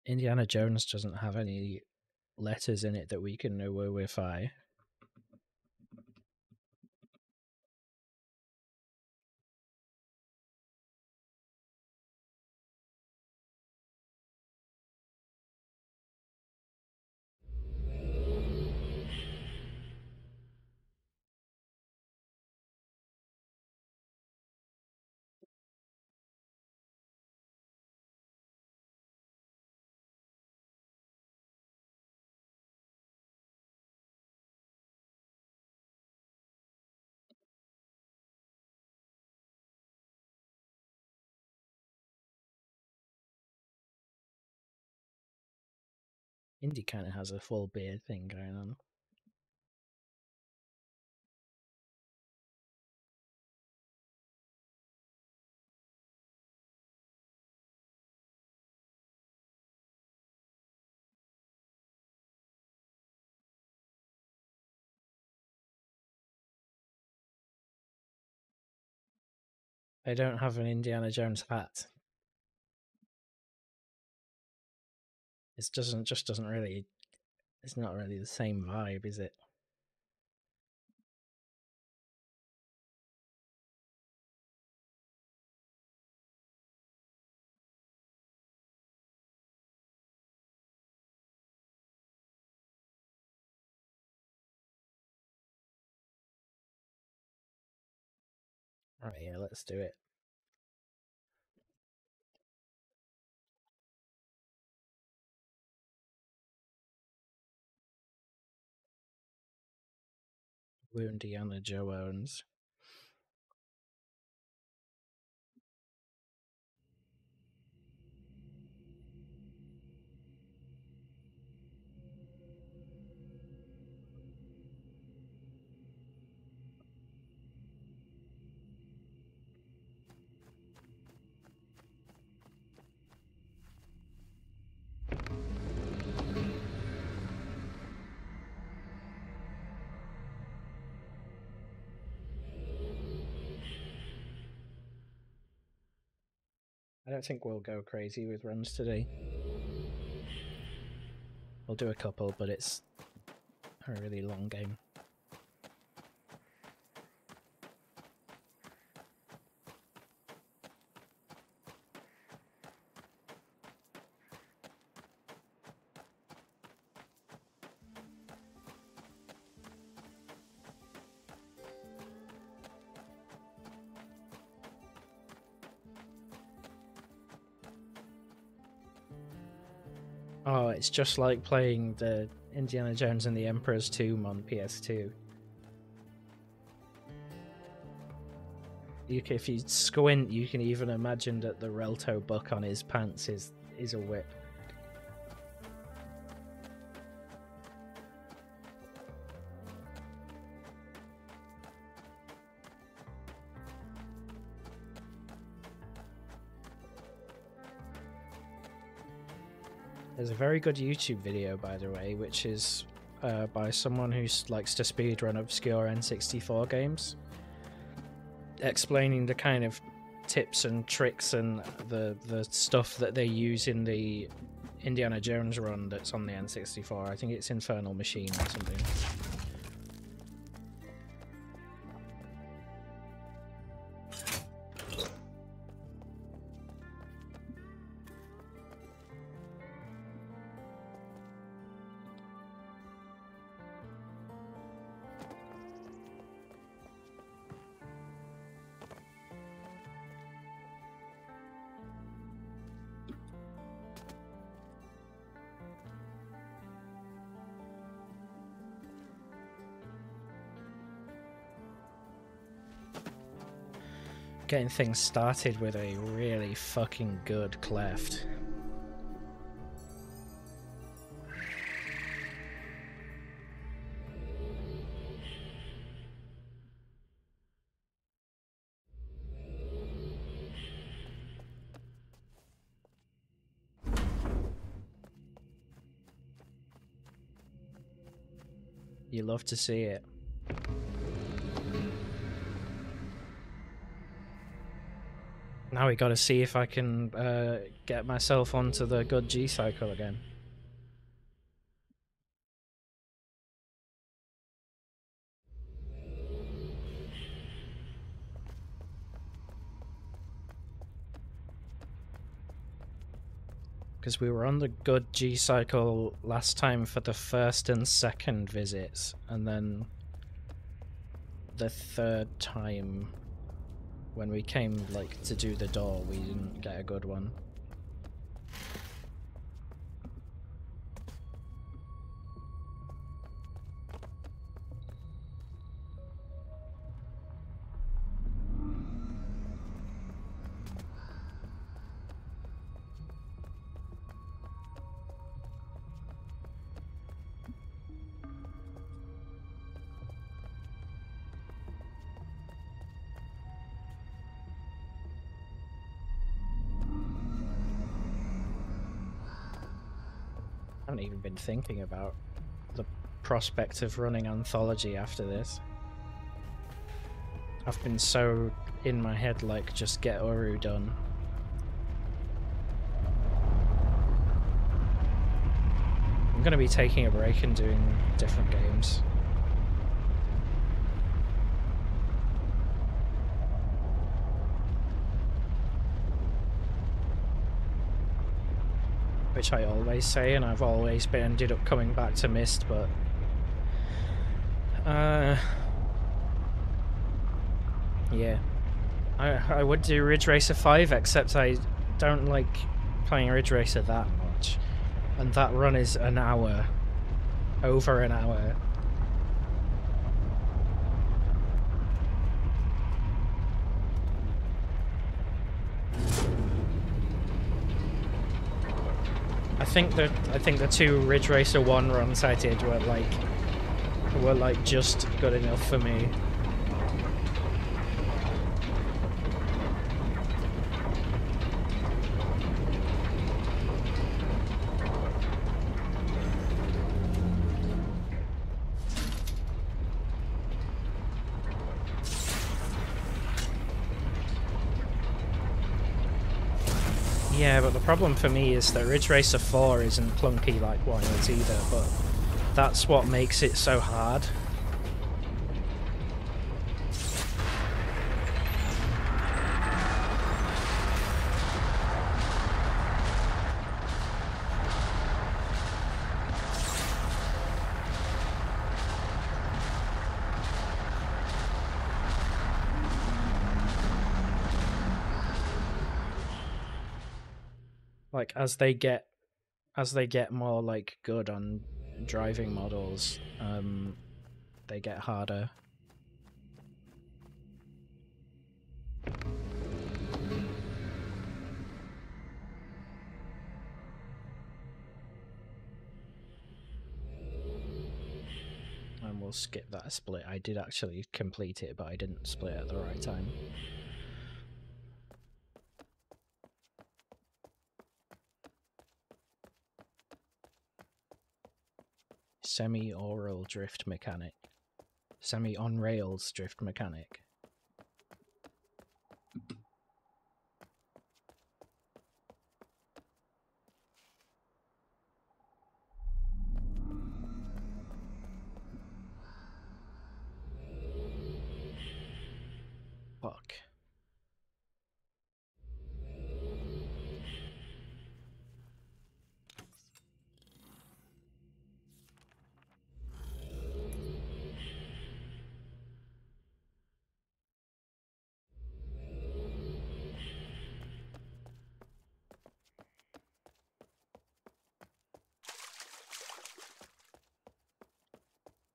Indiana Jones doesn't have any letters in it that we can know where we're fi. Indy kind of has a full beard thing going on. I don't have an Indiana Jones hat. It doesn't really. It's not really the same vibe, is it? Right, yeah, let's do it. We're Indiana Jones. I don't think we'll go crazy with runs today. We'll do a couple, but it's a really long game. Oh, it's just like playing the Indiana Jones and the Emperor's Tomb on PS2. If you squint, you can even imagine that the Relto buck on his pants is a whip. There's a very good YouTube video, by the way, which is by someone who likes to speedrun obscure N64 games, explaining the kind of tips and tricks and the stuff that they use in the Indiana Jones run that's on the N64. I think it's Infernal Machine or something. Getting things started with a really fucking good cleft. You love to see it. Now we gotta see if I can get myself onto the good G cycle again. Because we were on the good G cycle last time for the first and second visits, and then the third time when we came like to do the door, we didn't get a good one. I haven't even been thinking about the prospect of running Anthology after this. I've been so in my head like, just get Uru done. I'm gonna be taking a break and doing different games. Which I always say, and I've always ended up coming back to Myst, but yeah. I would do Ridge Racer 5, except I don't like playing Ridge Racer that much. And that run is an hour. Over an hour. I think the two Ridge Racer 1 runs I did were like just good enough for me. Yeah, but the problem for me is that Ridge Racer 4 isn't clunky like one is either, but that's what makes it so hard. Like as they get more like good on driving models, they get harder. And we'll skip that split. I did actually complete it, but I didn't split at the right time. Semi-oral drift mechanic. Semi-on-rails drift mechanic. Fuck.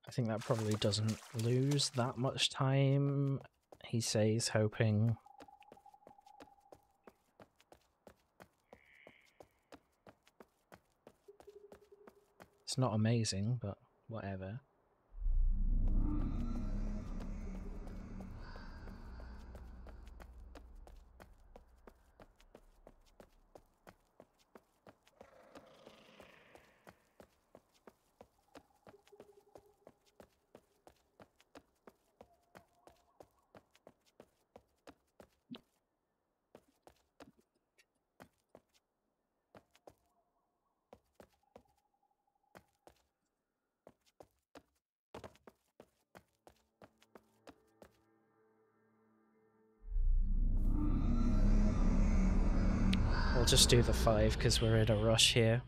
I think that probably doesn't lose that much time, he says, hoping. It's not amazing, but whatever. I'll just do the 5 because we're in a rush here.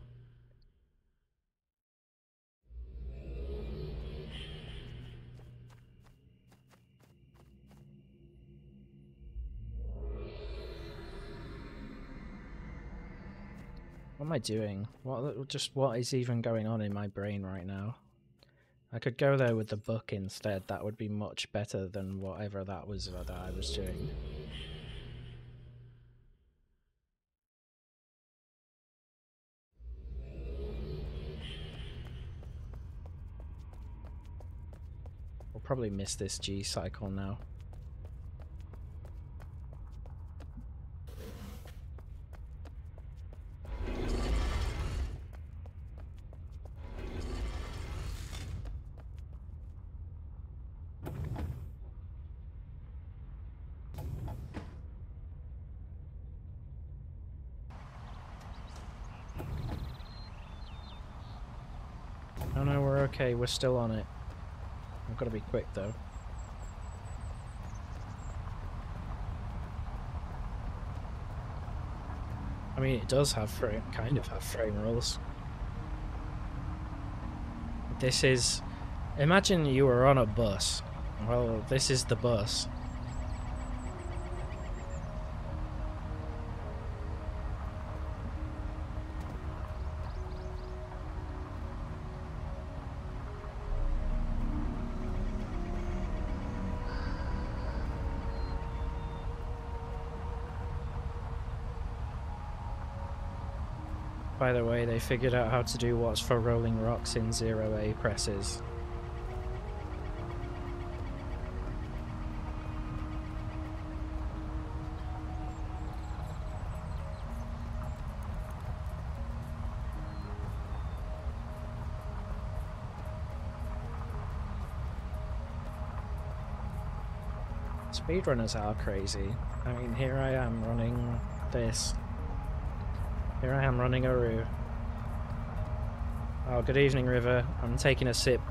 What am I doing? What is even going on in my brain right now? I could go there with the book instead. That would be much better than whatever that was that I was doing. We'll probably miss this G cycle now. Oh no, we're okay. We're still on it. I've got to be quick though. I mean, it does have kind of have frame rules. This is... Imagine you were on a bus. Well, this is the bus. By the way, they figured out how to do what's for rolling rocks in 0A presses. Speedrunners are crazy. I mean, here I am running this. Here I am running Uru. Oh, good evening, River. I'm taking a sip.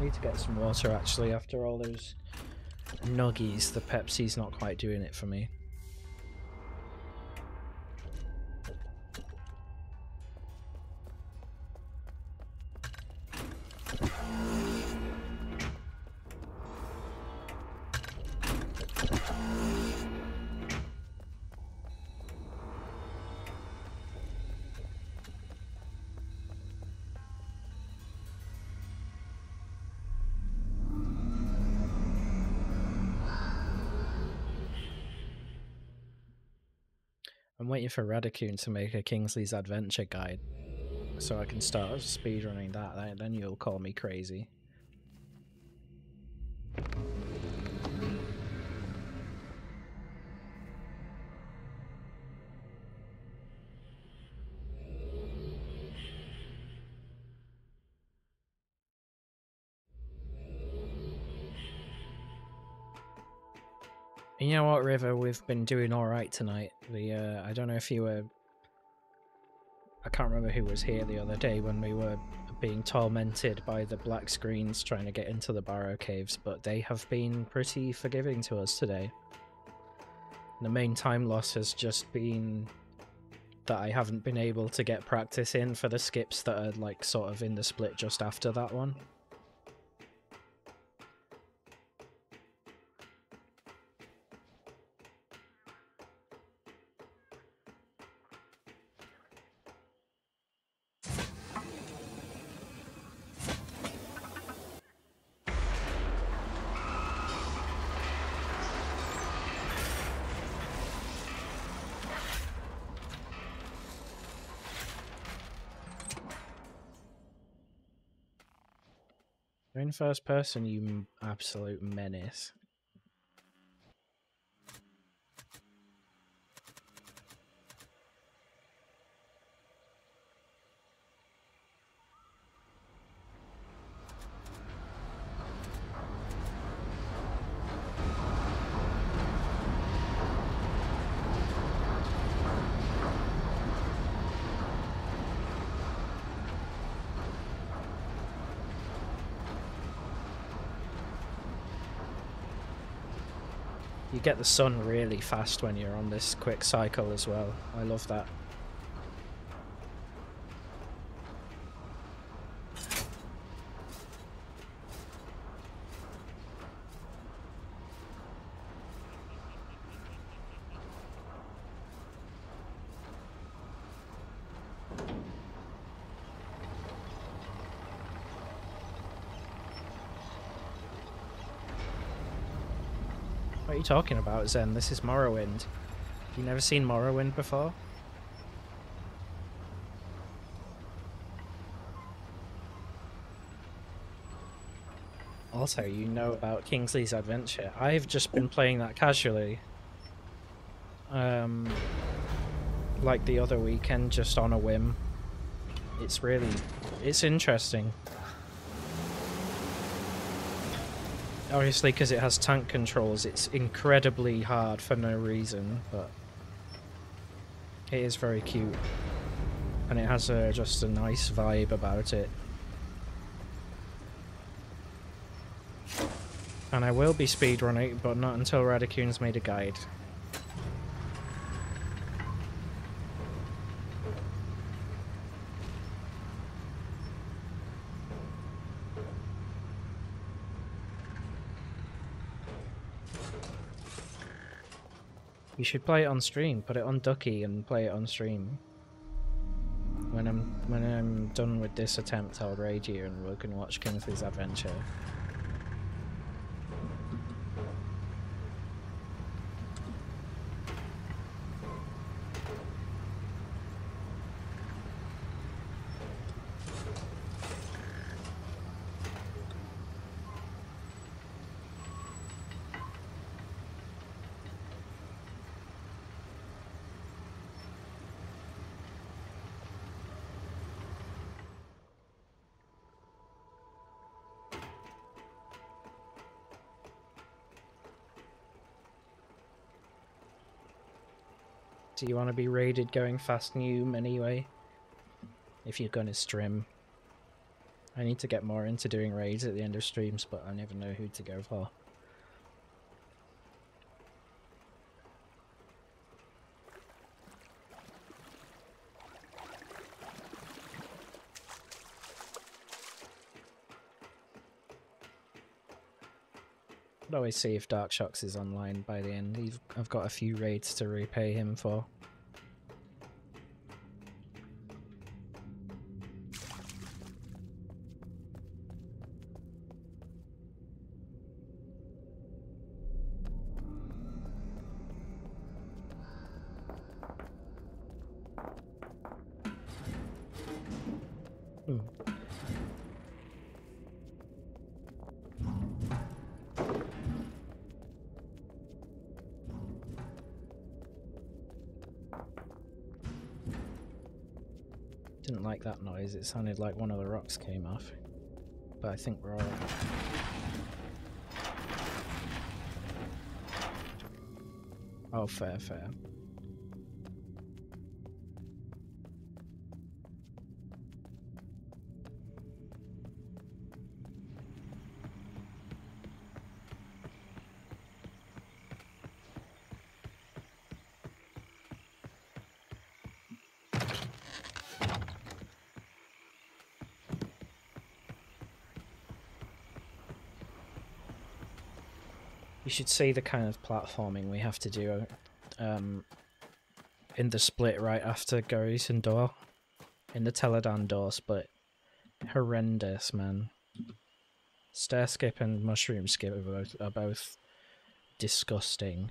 Need to get some water, actually, after all those nuggies. The Pepsi's not quite doing it for me. I'm waiting for Radicoon to make a Kingsley's Adventure guide so I can start speedrunning that, then you'll call me crazy. You know what, River? We've been doing alright tonight. I don't know if you were... I can't remember who was here the other day when we were being tormented by the black screens trying to get into the Barrow Caves, but they have been pretty forgiving to us today. The main time loss has just been that I haven't been able to get practice in for the skips that are like sort of in the split just after that one. You're in first person, you absolute menace. You get the sun really fast when you're on this quick cycle as well. I love that. What are you talking about, Zen? This is Morrowind. You never seen Morrowind before? Also, you know about Kingsley's Adventure. I've just been playing that casually. Like the other weekend, just on a whim. It's interesting. Obviously, because it has tank controls, it's incredibly hard for no reason, but it is very cute. And it has just a nice vibe about it. And I will be speedrunning, but not until Radicoon's made a guide. You should play it on stream. Put it on Ducky and play it on stream. When I'm done with this attempt, I'll raid you and we can watch Kingsley's Adventure. Do you want to be raided going fast Noom anyway? If you're gonna stream. I need to get more into doing raids at the end of streams, but I never know who to go for. I'd always see if Darkshocks is online by the end. I've got a few raids to repay him for. Didn't like that noise, it sounded like one of the rocks came off. But I think we're alright. Oh, fair, fair. You should see the kind of platforming we have to do in the split right after Gary's and Door. In the Teledan Door split. Horrendous, man. Stair skip and mushroom skip are both disgusting.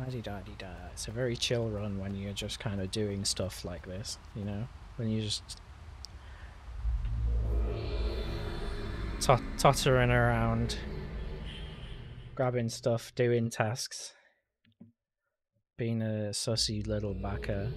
La-di-da-di-da. It's a very chill run when you're just kind of doing stuff like this, you know? When you're just tottering around, grabbing stuff, doing tasks, being a sussy little backer.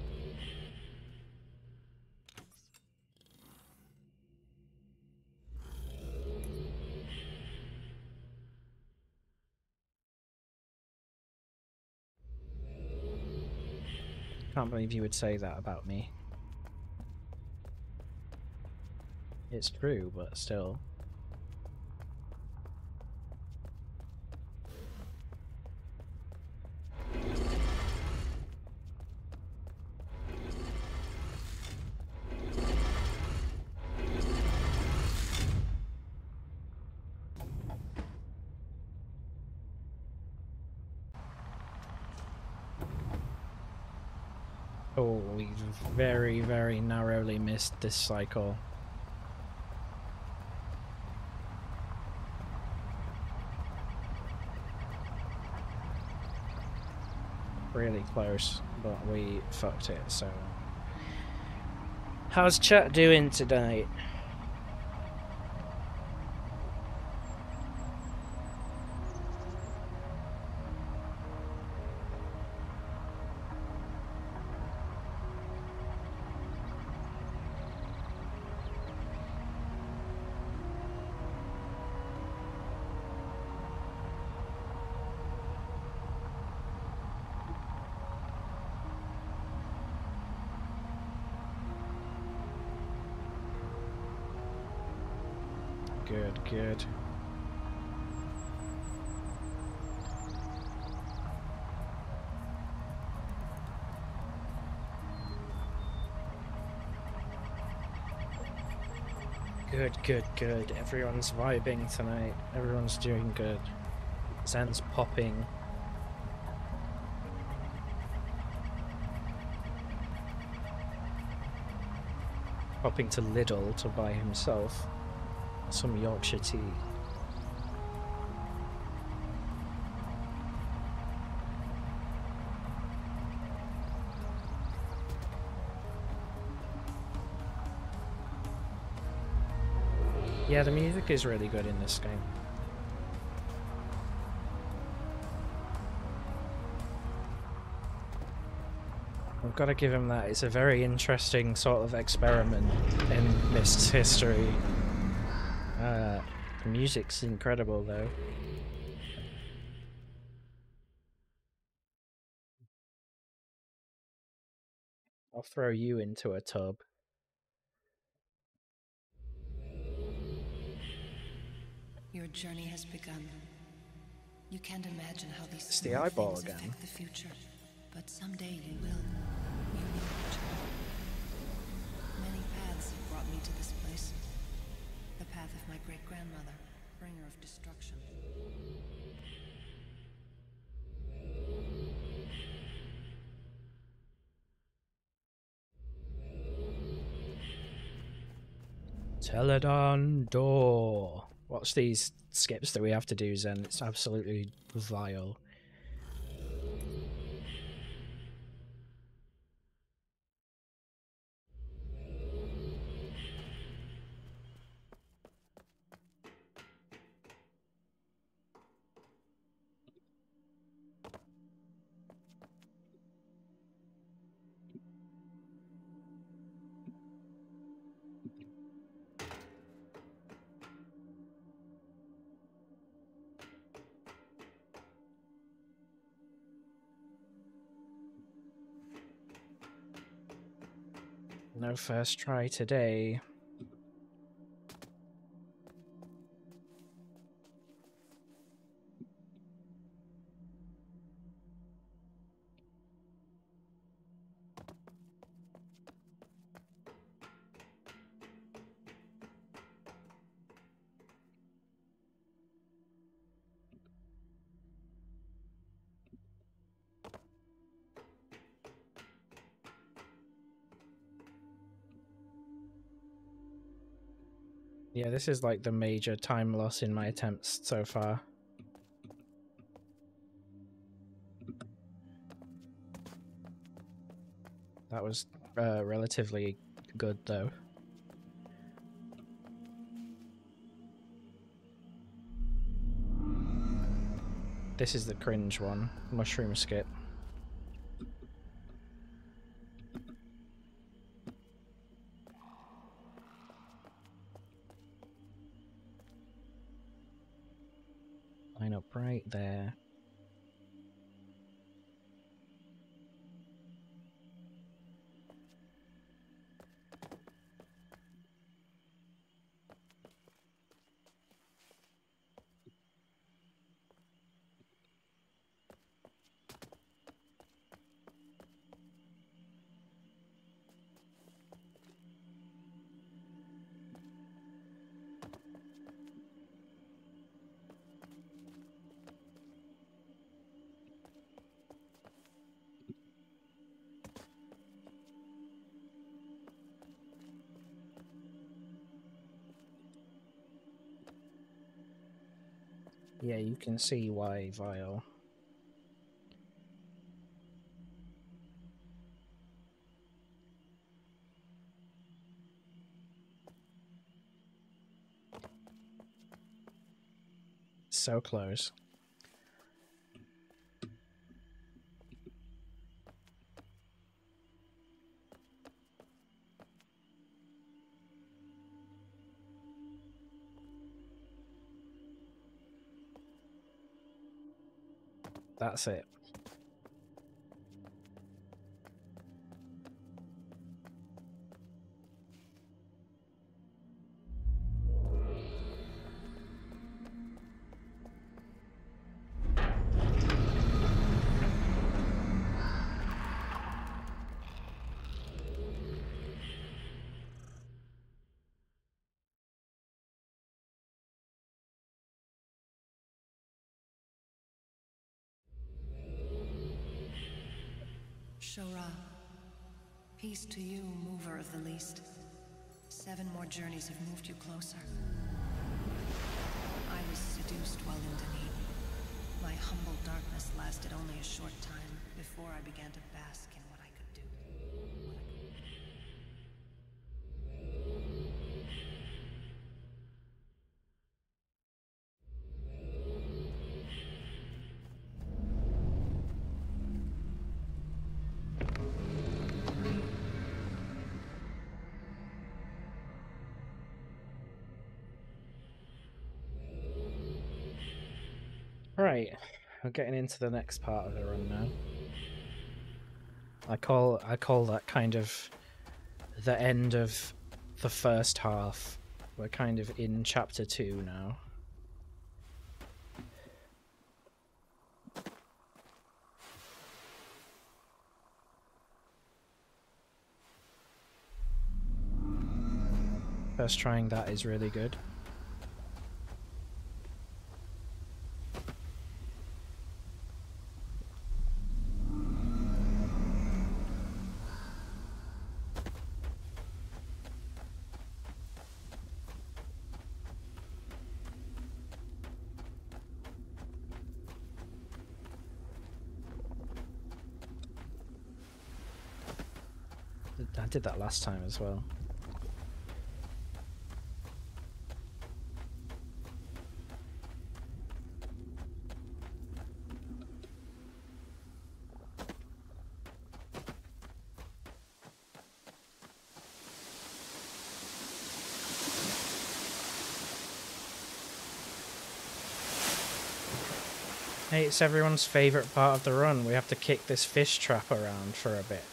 Can't believe you would say that about me. It's true, but still. Oh, we've very, very narrowly missed this cycle. Really close, but we fucked it, so... How's chat doing tonight? Good, good. Good, good, good. Everyone's vibing tonight. Everyone's doing good. Zen's popping. Popping to Lidl to buy himself some Yorkshire tea. Yeah, the music is really good in this game. I've got to give him that. It's a very interesting sort of experiment in Myst's history. The music's incredible, though. I'll throw you into a tub. Your journey has begun. You can't imagine how these It's the small eyeball things again. affect the future, but someday you will. You will. Many paths have brought me to this place. The path of my great-grandmother, bringer of destruction. Teledon door. Watch these skips that we have to do, Zen. It's absolutely vile. No first try today. Yeah, this is like the major time loss in my attempts so far. That was relatively good, though. This is the cringe one. Mushroom skip. Line up right there. Yeah, you can see why Vile. So close. That's it. Shora, peace to you, mover of the least. 7 more journeys have moved you closer. I was seduced while in Dunedin. My humble darkness lasted only a short time before I began to bask in what I could do. Right, we're getting into the next part of the run now. I call that kind of the end of the first half. We're kind of in chapter 2 now. First trying that is really good. I did that last time as well. Hey, it's everyone's favourite part of the run. We have to kick this fish trap around for a bit.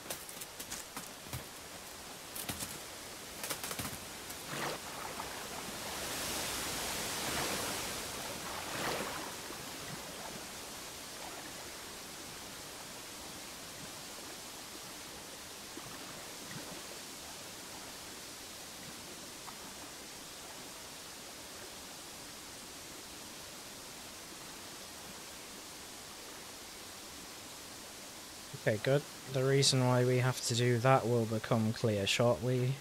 Okay, good. The reason why we have to do that will become clear shortly.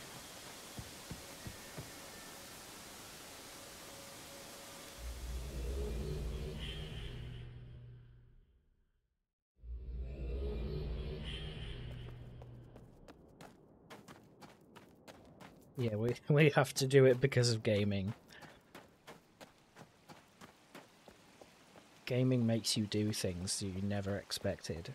Yeah, we have to do it because of gaming. Gaming makes you do things you never expected.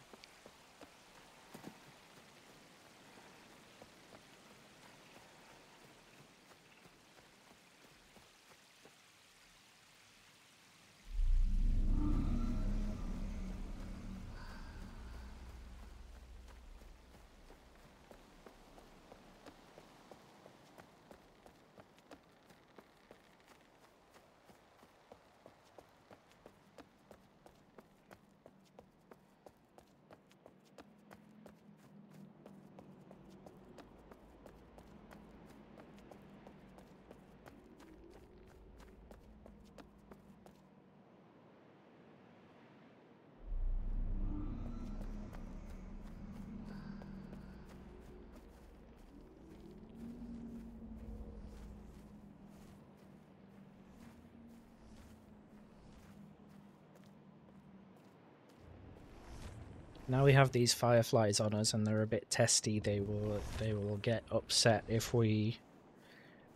Now we have these fireflies on us and they're a bit testy. They will get upset if we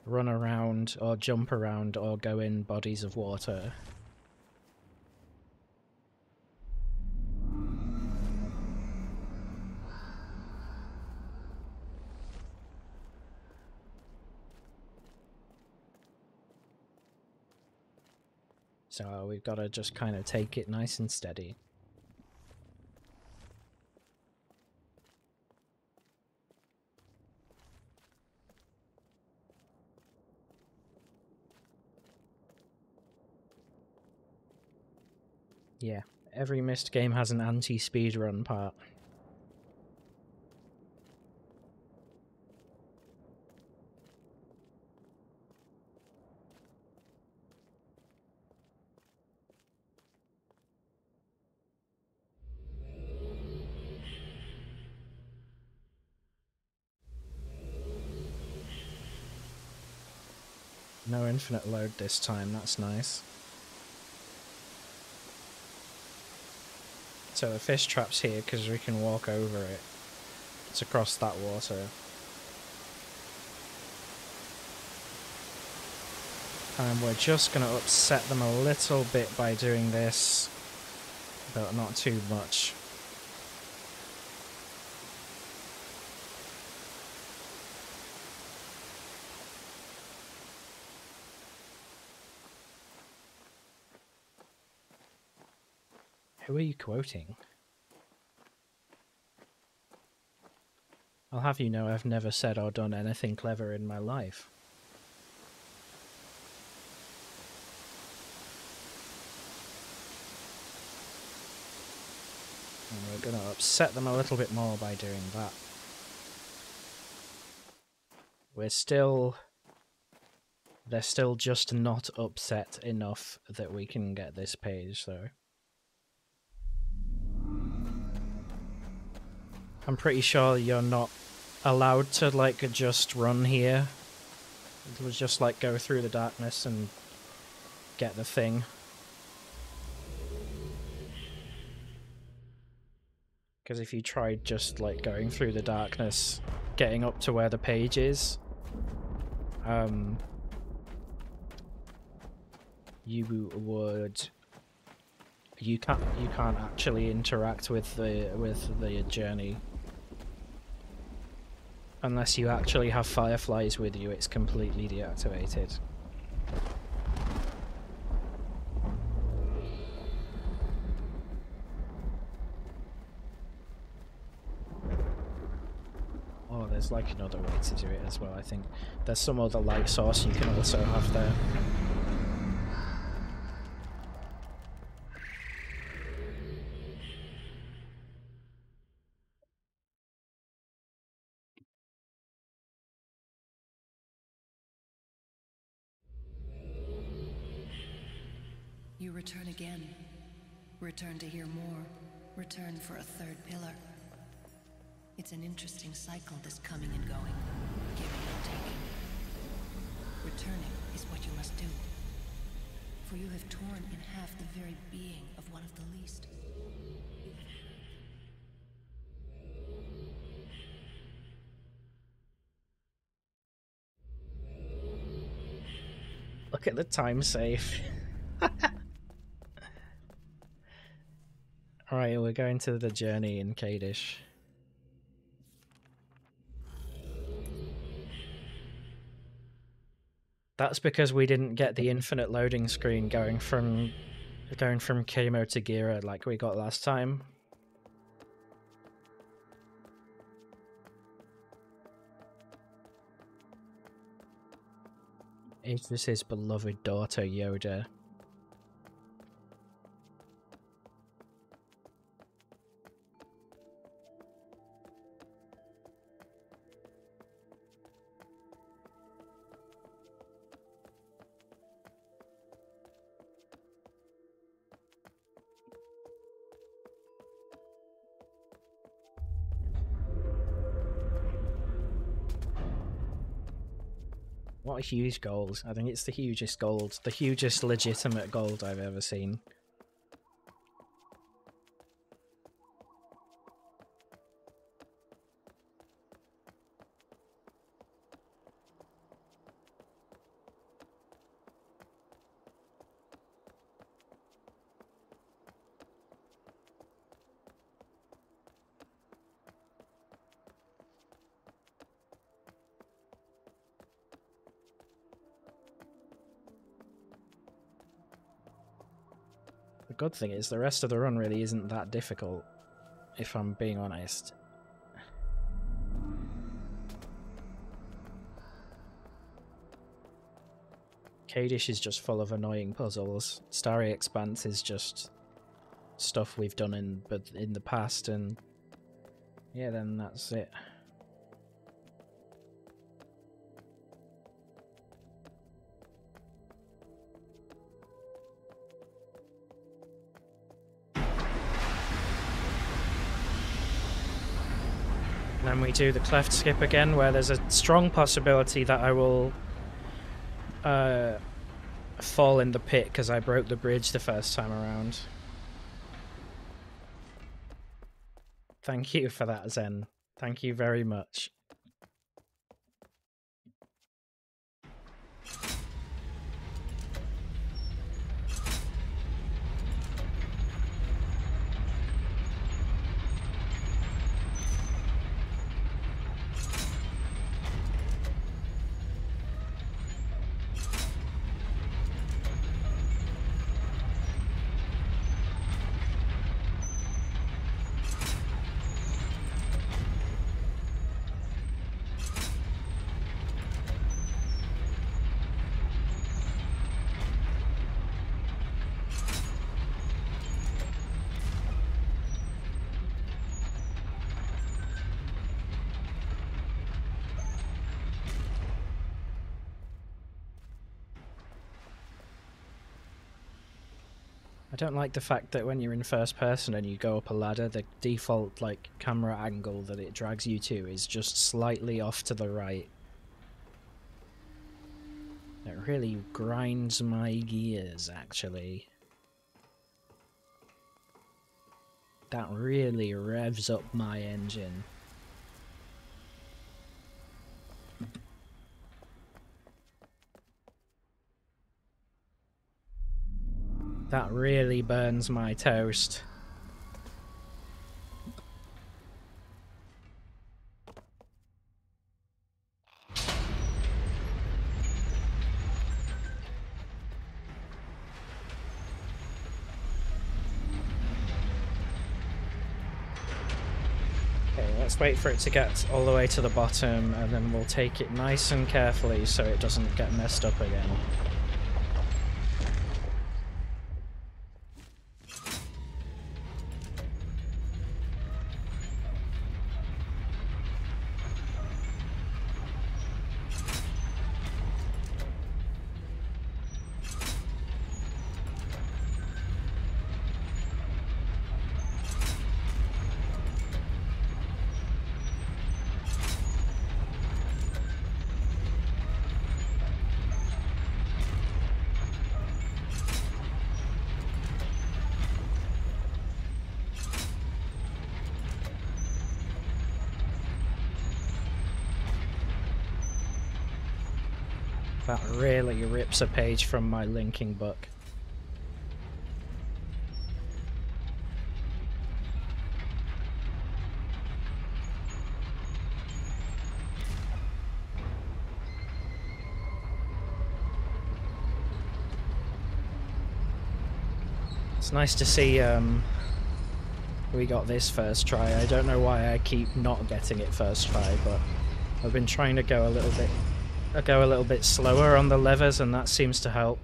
run around or jump around or go in bodies of water. So we've got to just kind of take it nice and steady. Yeah, every Myst game has an anti-speedrun part. No infinite load this time, that's nice. So the fish trap's here because we can walk over it. It's across that water. And we're just going to upset them a little bit by doing this, but not too much. Who are you quoting? I'll have you know I've never said or done anything clever in my life. And we're going to upset them a little bit more by doing that. They're still just not upset enough that we can get this page, though. I'm pretty sure you're not allowed to, like, just run here. It was just, like, go through the darkness and get the thing. Because if you tried just, like, going through the darkness, getting up to where the page is, you can't actually interact with the journey unless you actually have fireflies with you. It's completely deactivated. Oh, there's like another way to do it as well. I think there's some other light source you can also have there. You return again. Return to hear more. Return for a third pillar. It's an interesting cycle, this coming and going, giving and taking. Returning is what you must do. For you have torn in half the very being of one of the least. Look at the time save. Alright, we're going to the journey in Kadish. That's because we didn't get the infinite loading screen going from Kamo to Gira like we got last time. Is this his beloved daughter, Yoda? What a huge gold. I think it's the hugest gold. The hugest legitimate gold I've ever seen. The good thing is the rest of the run really isn't that difficult, if I'm being honest. Kadish is just full of annoying puzzles. Starry Expanse is just stuff we've done in the past, and yeah, then that's it. Then we do the cleft skip again, where there's a strong possibility that I will fall in the pit because I broke the bridge the first time around. Thank you for that, Zen. Thank you very much. I don't like the fact that when you're in first person and you go up a ladder, the default like camera angle that it drags you to is just slightly off to the right. It really grinds my gears, actually. That really revs up my engine. That really burns my toast. Okay, let's wait for it to get all the way to the bottom, and then we'll take it nice and carefully so it doesn't get messed up again. That really rips a page from my linking book. It's nice to see we got this first try. I don't know why I keep not getting it first try, but I've been trying to go a little bit slower on the levers, and that seems to help.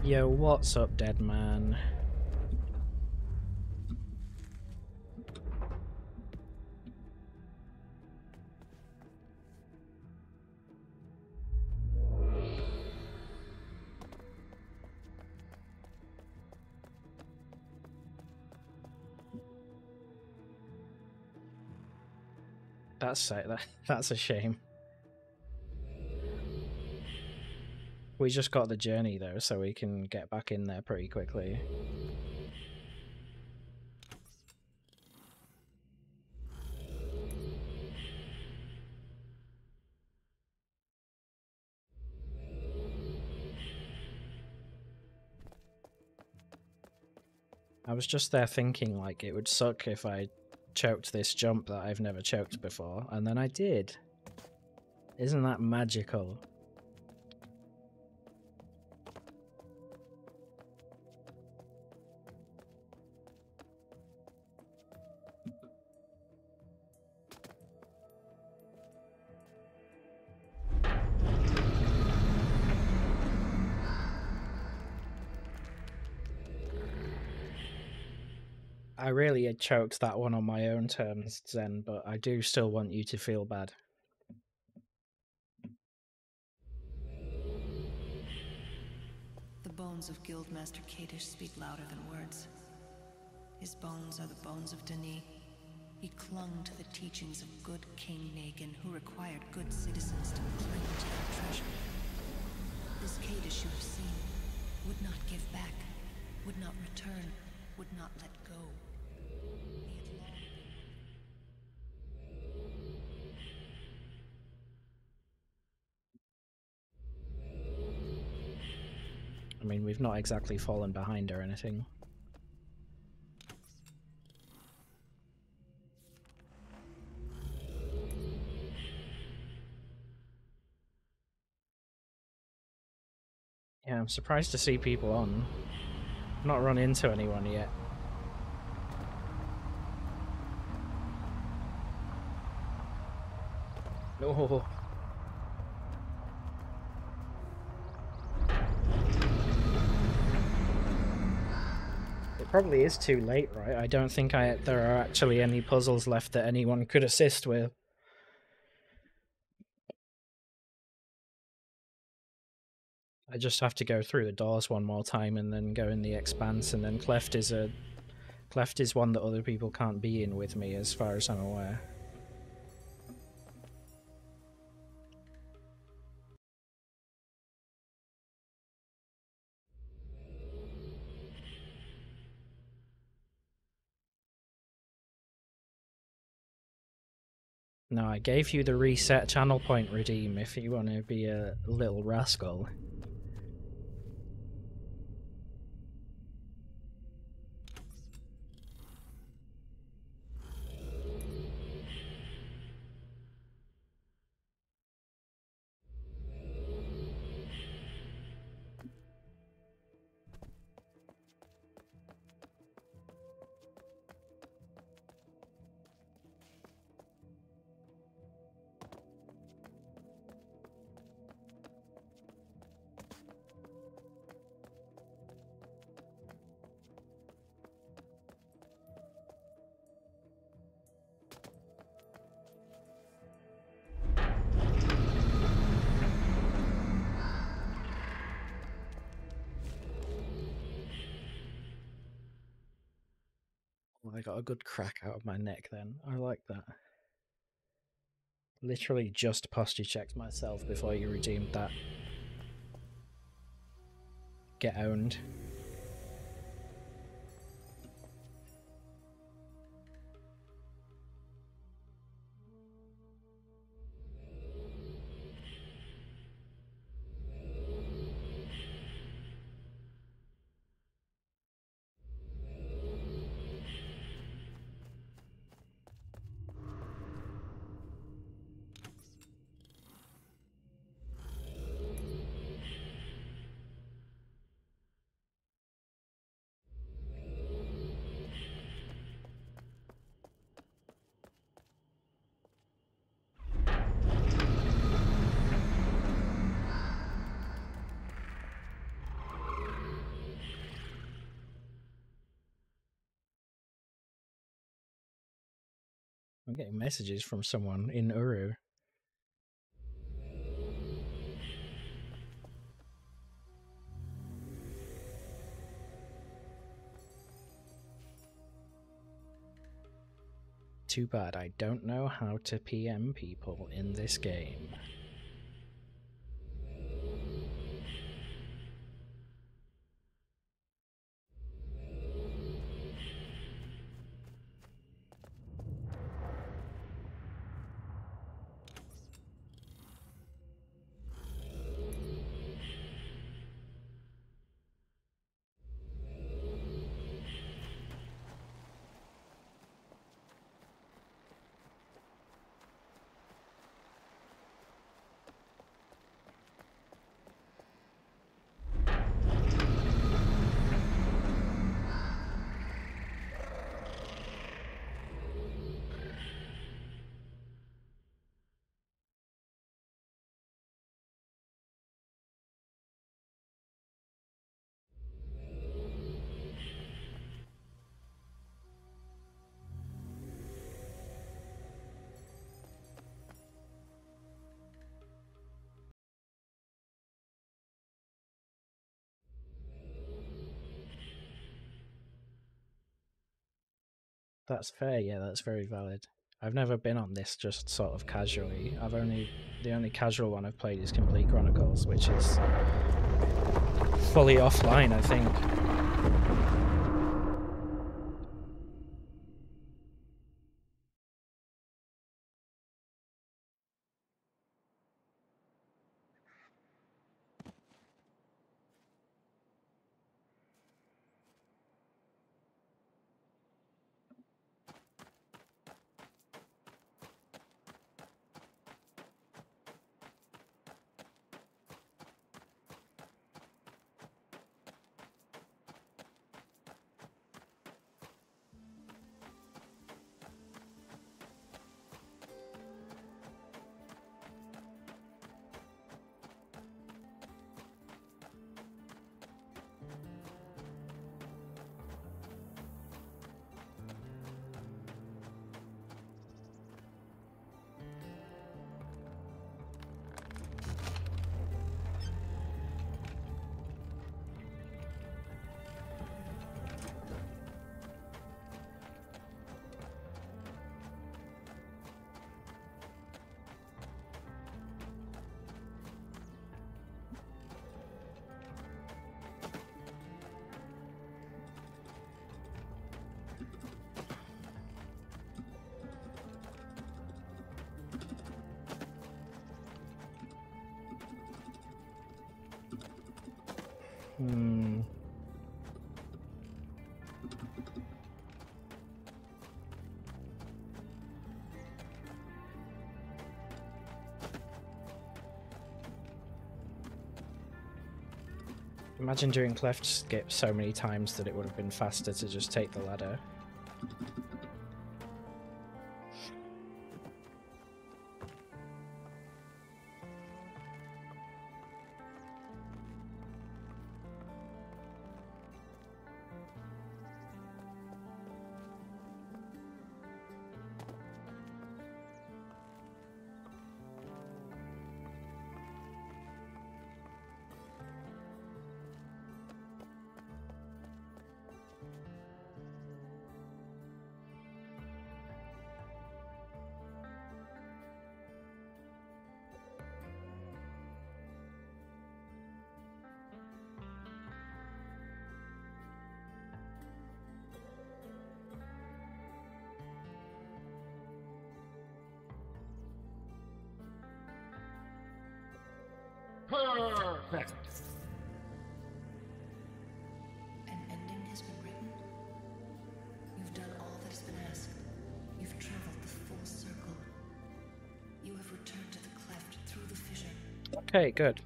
Yo, what's up, dead man? That's a shame. We just got the journey though, so we can get back in there pretty quickly. I was just there thinking, like, it would suck if I choked this jump that I've never choked before, and then I did. Isn't that magical? I really had choked that one on my own terms, Zen, but I do still want you to feel bad. The bones of Guildmaster Kadish speak louder than words. His bones are the bones of Denis. He clung to the teachings of good King Nagan, who required good citizens to cling to their treasure. This Kadish you have seen would not give back, would not return, would not let go. I mean, we've not exactly fallen behind or anything. Yeah, I'm surprised to see people on. I've not run into anyone yet. Oh. It probably is too late, right? I don't think there are actually any puzzles left that anyone could assist with. I just have to go through the doors one more time and then go in the expanse, and then Cleft is one that other people can't be in with me, as far as I'm aware. No, I gave you the reset channel point redeem if you want to be a little rascal. Well, I got a good crack out of my neck then. I like that. Literally just posture checked myself before you redeemed that. Get owned. I'm getting messages from someone in Uru. Too bad I don't know how to PM people in this game. That's fair, yeah, that's very valid. I've never been on this just sort of casually. The only casual one I've played is Complete Chronicles, which is fully offline, I think. Hmm. Imagine doing cleft skip so many times that it would have been faster to just take the ladder. Perfect. An ending has been written. You've done all that has been asked. You've traveled the full circle. You have returned to the cleft through the fissure. Okay, good.